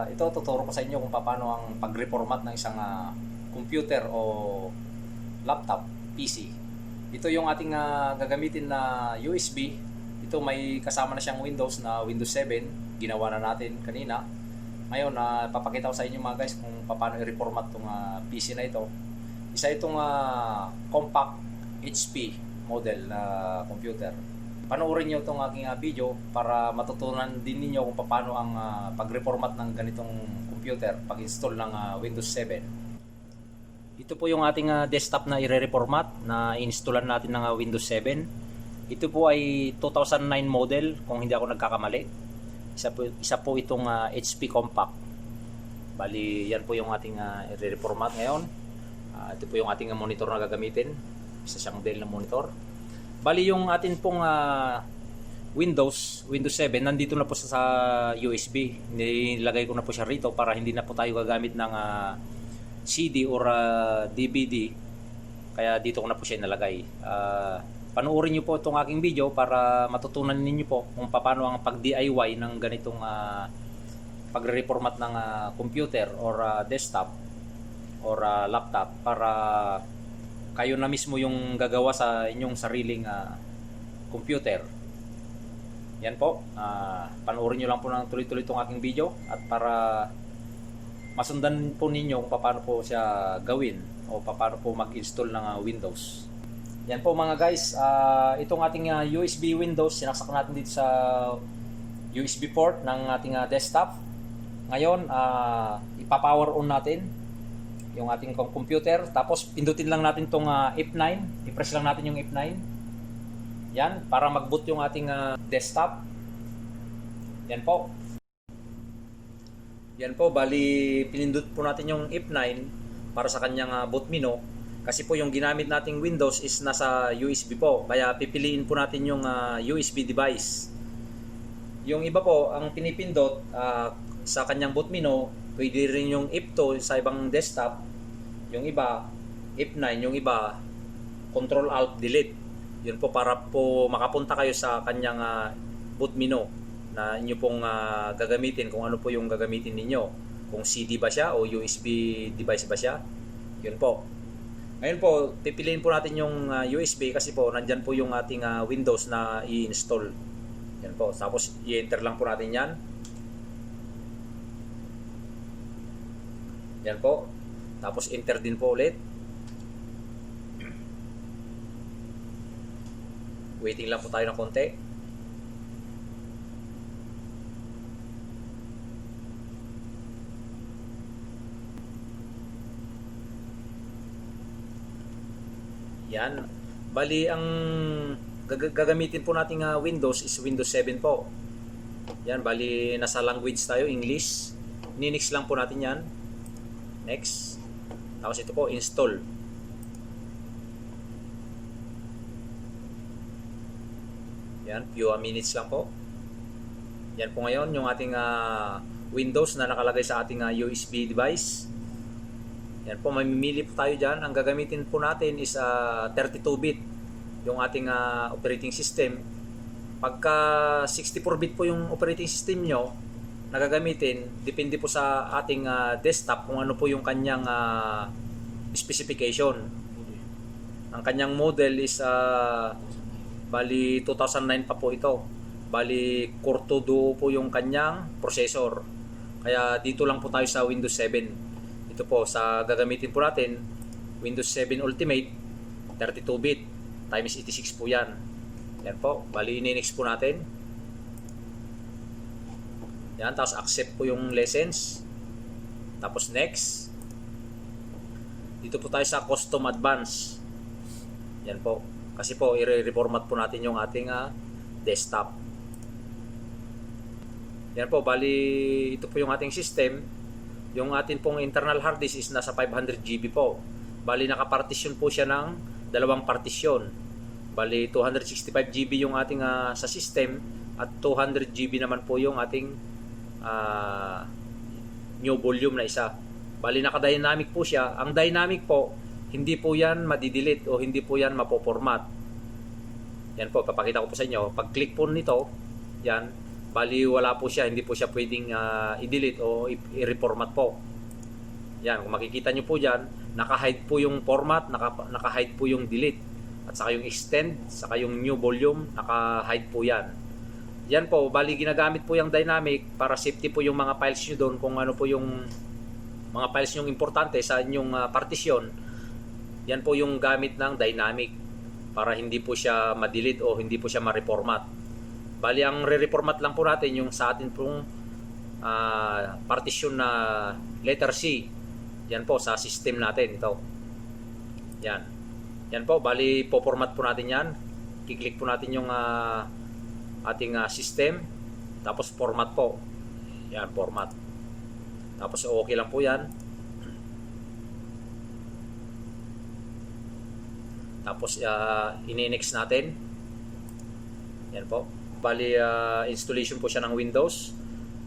ito tuturo ko sa inyo kung paano ang pag-reformat ng isang computer o laptop, PC. Ito yung ating gagamitin na USB. Ito may kasama na siyang Windows na Windows 7. Ginawa na natin kanina. Ngayon, papakita ko sa inyo mga guys kung paano i-reformat itong PC na ito. Isa itong compact HP model na computer. Panoorin nyo itong aking video para matutunan din ninyo kung paano ang pag-reformat ng ganitong computer pag-install ng Windows 7. Ito po yung ating desktop na i-reformat na installan natin ng Windows 7. Ito po ay 2009 model kung hindi ako nagkakamali. Isa po itong HP Compact. Bali, yan po yung ating i-reformat ngayon. Ito po yung ating monitor na gagamitin. Isa siyang Dell na monitor. Bali yung atin pong Windows 7 nandito na po sa USB. Nilagay ko na po siya rito para hindi na po tayo gagamit ng CD or DVD. Kaya dito ko na po siya inalagay. Panoorin niyo po itong aking video para matutunan ninyo po kung paano ang pag-DIY ng ganitong pagre-reformat ng computer or desktop or laptop para kayo na mismo yung gagawa sa inyong sariling computer. Yan po. Panoorin nyo lang po ng tuloy-tuloy itong aking video at para masundan po ninyo kung paano po siya gawin o paano po mag-install ng Windows. Yan po mga guys. Itong ating USB Windows, sinaksak natin dito sa USB port ng ating desktop. Ngayon, ipa-power on natin yung ating computer, tapos pindutin lang natin tong F9, i-press lang natin yung F9 yan, para mag-boot yung ating desktop. Yan po, bali pinindot po natin yung F9 para sa kanyang boot menu, kasi po yung ginamit nating Windows is nasa USB po, kaya pipiliin po natin yung USB device. Yung iba po, ang pinipindot sa kanyang boot menu, pwede rin yung F2 sa ibang desktop, yung iba F9, yung iba Control Alt Delete. Yun po para po makapunta kayo sa kanyang boot menu na inyo pong gagamitin, kung ano po yung gagamitin ninyo, kung CD ba siya o USB device ba siya. Yun po. Ngayon po, pipiliin po natin yung USB kasi po nandyan po yung ating Windows na i-install. Yan po. Tapos i-enter lang po natin yan. Yan po. Tapos enter din po ulit. Waiting lang po tayo ng konti. Yan. Bali ang gagamitin po nating Windows is Windows 7 po. Yan, bali nasa language tayo, English. Ninix lang po natin yan. Next. Tapos ito po, install. Yan, few minutes lang po. Yan po ngayon yung ating Windows na nakalagay sa ating USB device. Yan po, mamimili po tayo dyan. Ang gagamitin po natin is 32-bit yung ating operating system. Pagka 64-bit po yung operating system nyo na gagamitin, depende po sa ating desktop kung ano po yung kanyang specification. Ang kanyang model is bali 2009 pa po ito. Bali Core 2 Duo po yung kanyang processor. Kaya dito lang po tayo sa Windows 7. Ito po sa gagamitin po natin, Windows 7 Ultimate 32-bit times 86 po yan. Yan po, bali ini-next po natin. Yan, tapos accept po yung license. Tapos next. Dito po tayo sa custom advance. Yan po. Kasi po, i-reformat po natin yung ating desktop. Yan po, bali ito po yung ating system. Yung ating pong internal hard disk is nasa 500 GB po. Bali nakapartition po siya ng dalawang partisyon. Bali 265 GB yung ating sa system at 200 GB naman po yung ating new volume na isa. Bali naka-dynamic po siya. Ang dynamic po, hindi po yan madidelete o hindi po yan mapoformat. Yan po, papakita ko po sa inyo. Pag-click po nito, yan, Bali wala po siya, hindi po siya pwedeng i-delete o i-reformat po. Yan, kung makikita nyo po dyan, naka-hide po yung format, naka-hide po yung delete. At saka yung extend, saka yung new volume, naka-hide po yan. Yan po, bali ginagamit po yung dynamic para safety po yung mga files nyo doon, kung ano po yung mga files nyo importante sa inyong partition. Yan po yung gamit ng dynamic para hindi po siya ma-delete o hindi po siya ma-reformat. Bali ang re-reformat lang po natin yung sa atin pong partition na letter C. Yan po sa system natin ito. Yan. Yan po, bali po-format po natin yan. Kiklik po natin yung ating system. Tapos format po. Yan, format. Tapos okay lang po yan. Tapos ini-next natin. Yan po. Bali installation po siya ng Windows.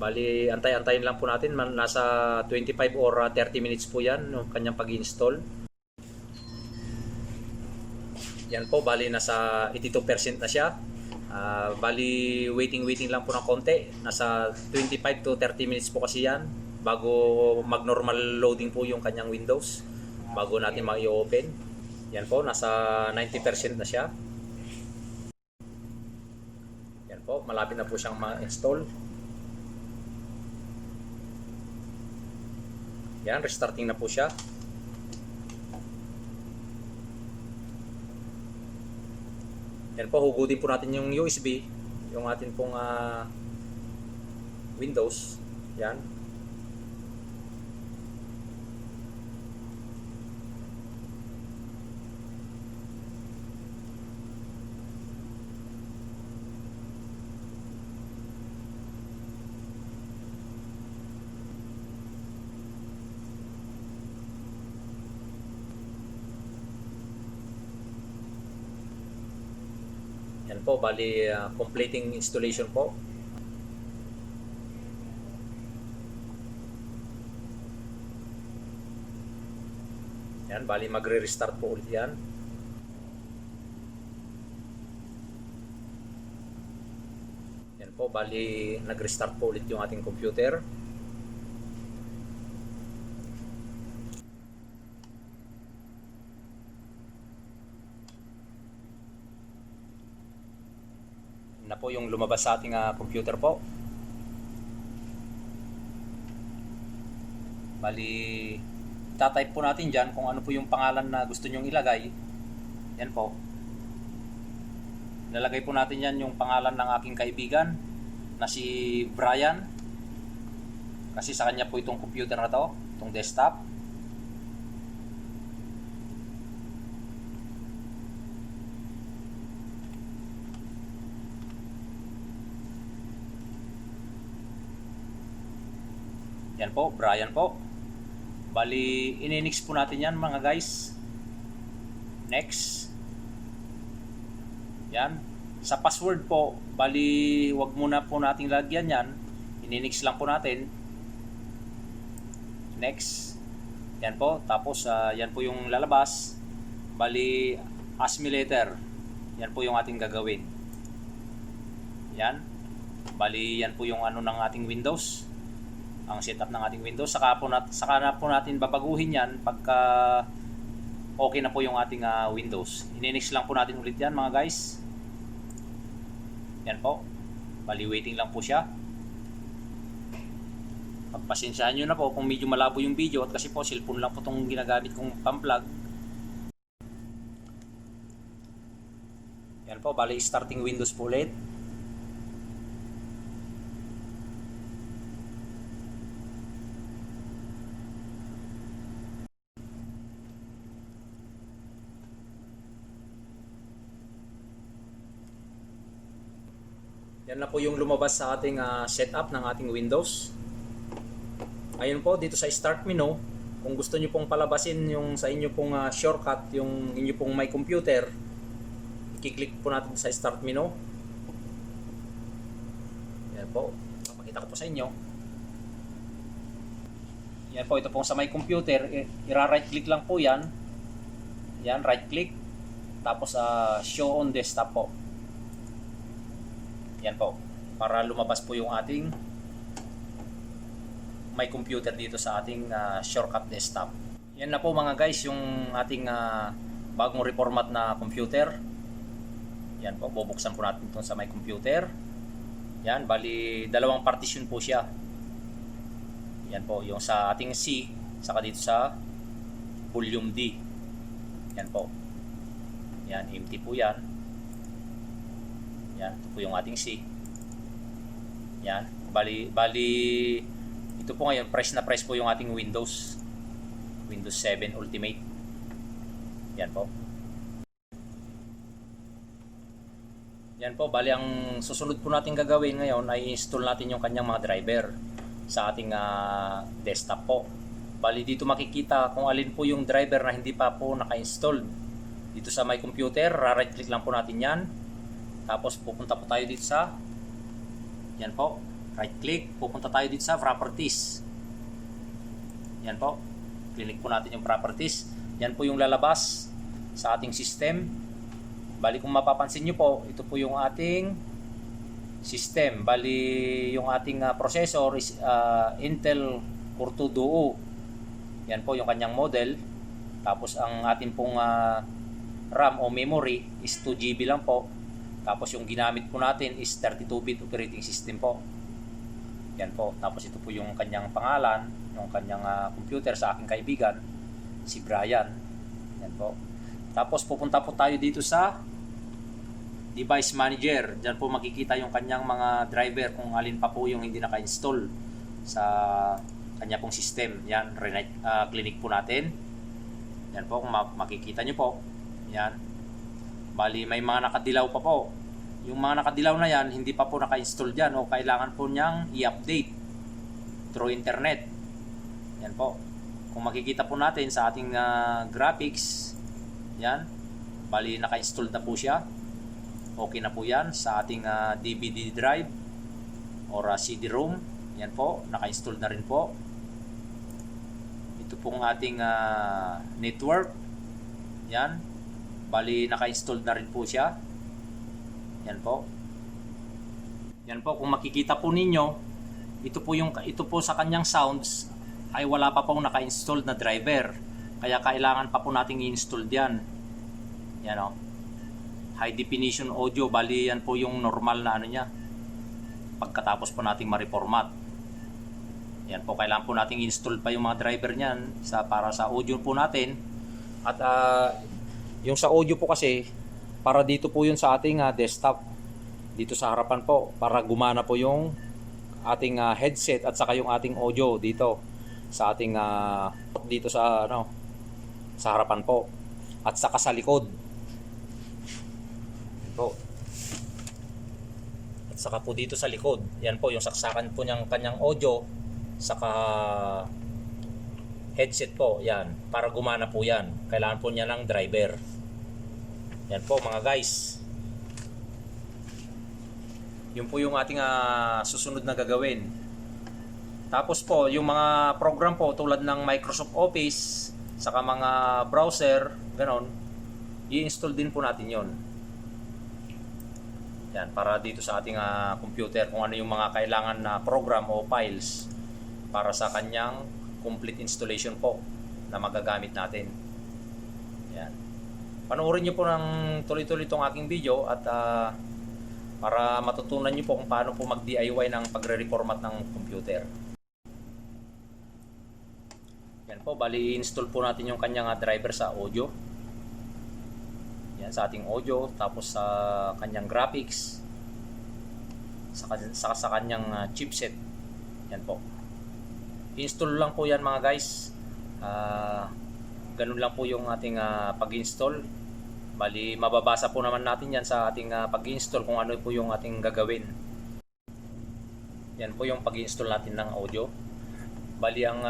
Bali antay-antayin lang po natin, nasa 25 or 30 minutes po yan yung kanyang pag-install. Yan po, bali nasa 82% na siya. Bali waiting lang po ng konti. Nasa 25 to 30 minutes po kasi yan bago mag-normal loading po yung kanyang Windows, bago natin ma-i-open. Yan po, nasa 90% na siya. Yan po, malapit na po siyang ma-install. Yan, restarting na po siya. Yan po, hugutin po natin yung USB, yung atin pong Windows. Yan. Yan po, bali completing installation po. Yan, bali magre-restart po ulit yan. Yan po, bali nag-restart po ulit yung ating computer. Na po yung lumabas sa ating computer po. Bali tatype po natin dyan kung ano po yung pangalan na gusto nyong ilagay. Yan po. Nalagay po natin yan yung pangalan ng aking kaibigan na si Brian. Kasi sa kanya po itong computer na to, itong desktop. Yan po, Brian po. Bali, ini-next po natin yan mga guys. Next. Yan. Sa password po, bali, wag muna po nating lagyan yan. Ini-next lang po natin. Next. Yan po. Tapos, yan po yung lalabas. Bali, ask me later. Yan po yung ating gagawin. Yan. Bali, yan po yung ano ng ating Windows. Ang setup ng ating Windows. Saka na po natin babaguhin yan pagka okay na po yung ating Windows. Ini-next lang po natin ulit yan mga guys. Yan po. Bali waiting lang po siya. Pagpasensyahan nyo na po kung medyo malabo yung video, at kasi po cellphone lang po itong ginagamit kong pamplug. Yan po. Bali starting Windows po ulit. Yan na po yung lumabas sa ating setup ng ating Windows. Ayun po, dito sa Start menu, kung gusto nyo pong palabasin yung sa inyo pong shortcut, yung inyo pong My Computer, i-click po natin sa Start menu. Yan po, papakita ko po sa inyo. Yan po, ito pong sa My Computer, i-right click lang po yan. Yan, right click. Tapos Show on Desktop po. Yan po. para lumabas po yung ating My Computer dito sa ating shortcut desktop. Yan na po mga guys yung ating bagong reformat na computer. Yan po, bubuksan po natin ito sa My Computer. Yan, bali dalawang partition po siya. Yan po, yung sa ating C, saka dito sa volume D. Yan po. Yan, empty po yan. Yan, ito po yung ating C. Yan, bali ito po ngayon, press na press po yung ating Windows 7 Ultimate. Yan po. Yan po, bali ang susunod po natin gagawin ngayon ay install natin yung kanyang mga driver sa ating desktop po. Bali dito makikita kung alin po yung driver na hindi pa po naka-install. Dito sa My Computer, right click lang po natin yan. Tapos pupunta po tayo dito sa, yan po, right click, pupunta tayo dito sa properties. Yan po, click po natin yung properties. Yan po yung lalabas sa ating system. Bali kung mapapansin nyo po, ito po yung ating system. Bali yung ating processor is Intel Core 2 Duo. Yan po yung kanyang model. Tapos ang ating pong RAM o memory is 2GB lang po. Tapos yung ginamit po natin is 32-bit operating system po. Yan po. Tapos ito po yung kanyang pangalan, yung kanyang computer sa aking kaibigan, si Brian. Yan po. Tapos pupunta po tayo dito sa Device Manager. Diyan po makikita yung kanyang mga driver kung alin pa po yung hindi naka-install sa kanya pong system. Yan, clinic po natin. Yan po, kung makikita nyo po. Yan. Bali, may mga nakadilaw pa po. Yung mga nakadilaw na yan, hindi pa po naka-install dyan o kailangan po niyang i-update through internet. Yan po. Kung makikita po natin sa ating graphics, yan. Bali, naka-install na po siya. Okay na po yan sa ating DVD drive or CD-ROM. Yan po, naka-install na rin po. Ito pong ating network. Yan. Bali, naka-install na rin po siya. Yan po. Yan po, kung makikita po ninyo, ito po sa kanyang sounds ay wala pa pong naka-install na driver. Kaya kailangan pa po nating i-install diyan. Yan o. High definition audio, bali yan po yung normal na ano niya. Pagkatapos po nating ma-reformat. Yan po, kailangan po nating install pa yung mga driver niyan para sa audio po natin. At yung sa audio po kasi, para dito po yun sa ating desktop. Dito sa harapan po, para gumana po yung ating headset at saka yung ating audio dito sa ating dito sa sa harapan po. At saka sa likod. Po. At saka po dito sa likod, yan po yung saksakan po niyang kanyang audio saka headset po, yan, para gumana po yan. Kailangan po niya ng driver. Yan po mga guys. Yun po yung ating susunod na gagawin. Tapos po yung mga program po tulad ng Microsoft Office saka mga browser, ganon, i-install din po natin yon. Yan, para dito sa ating computer kung ano yung mga kailangan na program o files para sa kanyang complete installation po na magagamit natin. Yan. Panoorin nyo po ng tuloy-tuloy itong aking video at para matutunan nyo po kung paano po mag-DIY ng pagre-reformat ng computer. Yan po, bali i-install po natin yung kanyang driver sa audio. Yan, sa ating audio, tapos sa kanyang graphics, sa kanyang chipset. Yan po. Install lang po yan mga guys. Ganun lang po yung ating pag-install. Bali, mababasa po naman natin yan sa ating pag-install kung ano po yung ating gagawin. Yan po yung pag-install natin ng audio. Bali, ang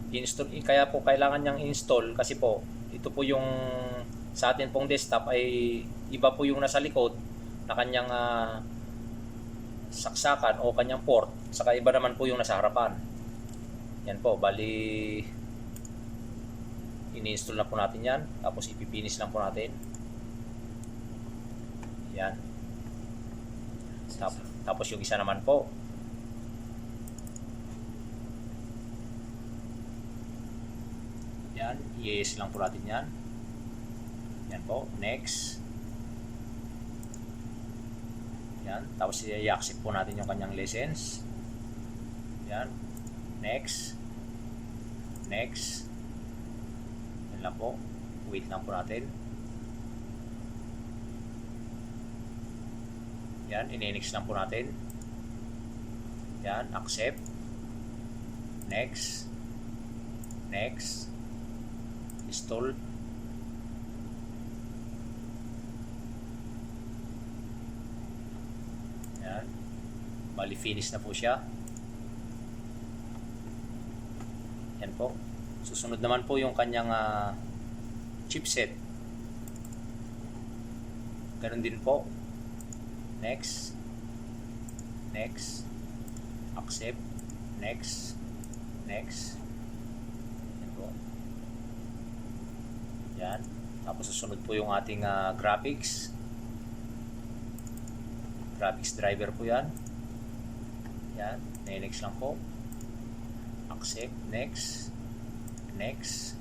install, kaya po kailangan niyang install kasi po, ito po yung sa atin pong desktop ay iba po yung nasa likod na kanyang saksakan o kanyang port, saka iba naman po yung nasa harapan. Yan po, bali ini-install na po natin yan, tapos ipipinish lang po natin yan. Tapos yung isa naman po, yan, yes lang po natin yan. Yan po, next. Yan, tapos i-accept po natin yung kanyang license. Yan, next. Next. Yan lang po, wait lang po natin. Yan, in-next lang po natin. Yan, accept. Next. Next. Install. Yan. Bali, finish na po siya. Yan po. Susunod naman po yung kanyang chipset. Ganun din po. Next. Next. Accept. Next. Next. Yan po. Yan. Tapos susunod po yung ating graphics. Graphics driver po yan. Yan. Next lang po. Accept. Next. Next.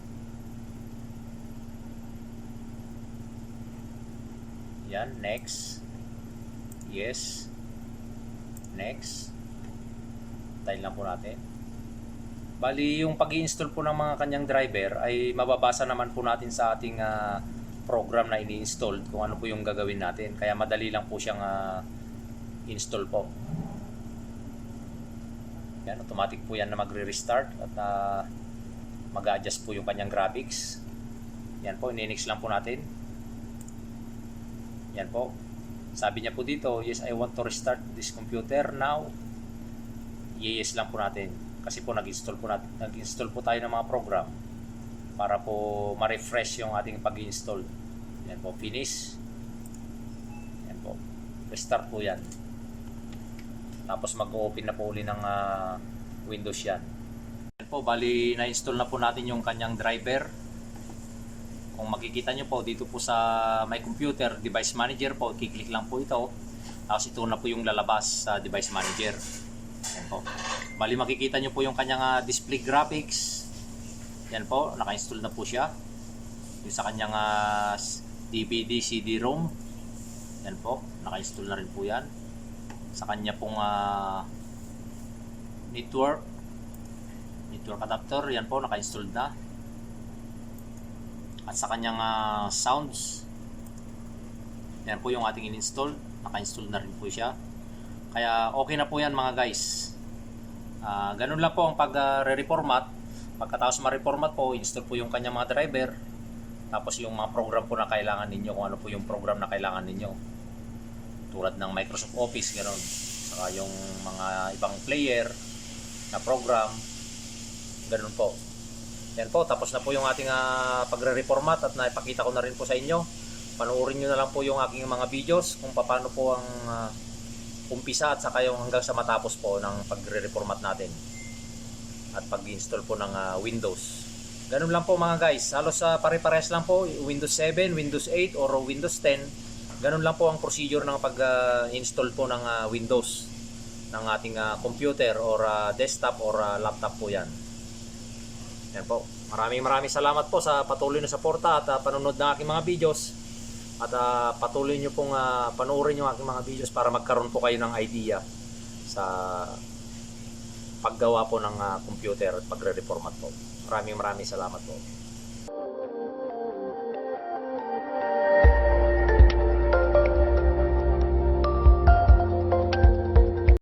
Yan. Next. Yes. Next. Tayo lang po natin. Bali, yung pag-i-install po ng mga kanyang driver ay mababasa naman po natin sa ating program na ini-install kung ano po yung gagawin natin. Kaya madali lang po siyang install po. Yan, automatic po yan na magre-restart at mag-adjust po yung kanyang graphics. Yan po, ini-next lang po natin. Yan po. Sabi niya po dito, yes, I want to restart this computer now. Yes lang po natin. Kasi po nag-install po tayo ng mga program para po ma-refresh yung ating pag-install. Yan po, finish. Yan po. Restart po yan. Tapos mag-open na po uli ng Windows yan. Yan po, bali na-install na po natin yung kanyang driver. Kung makikita nyo po dito po sa My Computer Device Manager po, kiklik lang po ito. Tapos ito na po yung lalabas sa Device Manager. Yan po. Bali makikita nyo po yung kanyang display graphics. Yan po, naka-install na po siya. Yung sa kanyang DVD, CD-ROM. Yan po, naka-install na rin po yan. Sa kanya pong network adapter, yan po, naka-install na. At sa kanyang sounds, yan po yung ating in-install. Naka-install na rin po siya. Kaya okay na po yan mga guys. Ganun lang po ang pag-reformat. Pagkatapos ma-reformat po, install po yung kanyang mga driver. Tapos yung mga program po na kailangan ninyo, kung ano po yung program na kailangan ninyo. Tulad ng Microsoft Office, ganun. Saka yung mga ibang player na program. Ganun po. Yan po, tapos na po yung ating pagre-reformat at naipakita ko na rin po sa inyo. Panoorin nyo na lang po yung aking mga videos kung paano po ang umpisa at saka yung hanggang sa matapos po ng pagre-reformat natin at pag-install po ng Windows. Ganun lang po mga guys, halos pare-pares lang po, Windows 7, Windows 8 or Windows 10. Ganun lang po ang procedure ng pag-install po ng Windows ng ating computer or desktop or laptop po yan. Yan po. Maraming salamat po sa patuloy na suporta at panonood ng aking mga videos. At patuloy nyo pong panoorin yung aking mga videos para magkaroon po kayo ng idea sa paggawa po ng computer at pagre-reformat po. Maraming salamat po.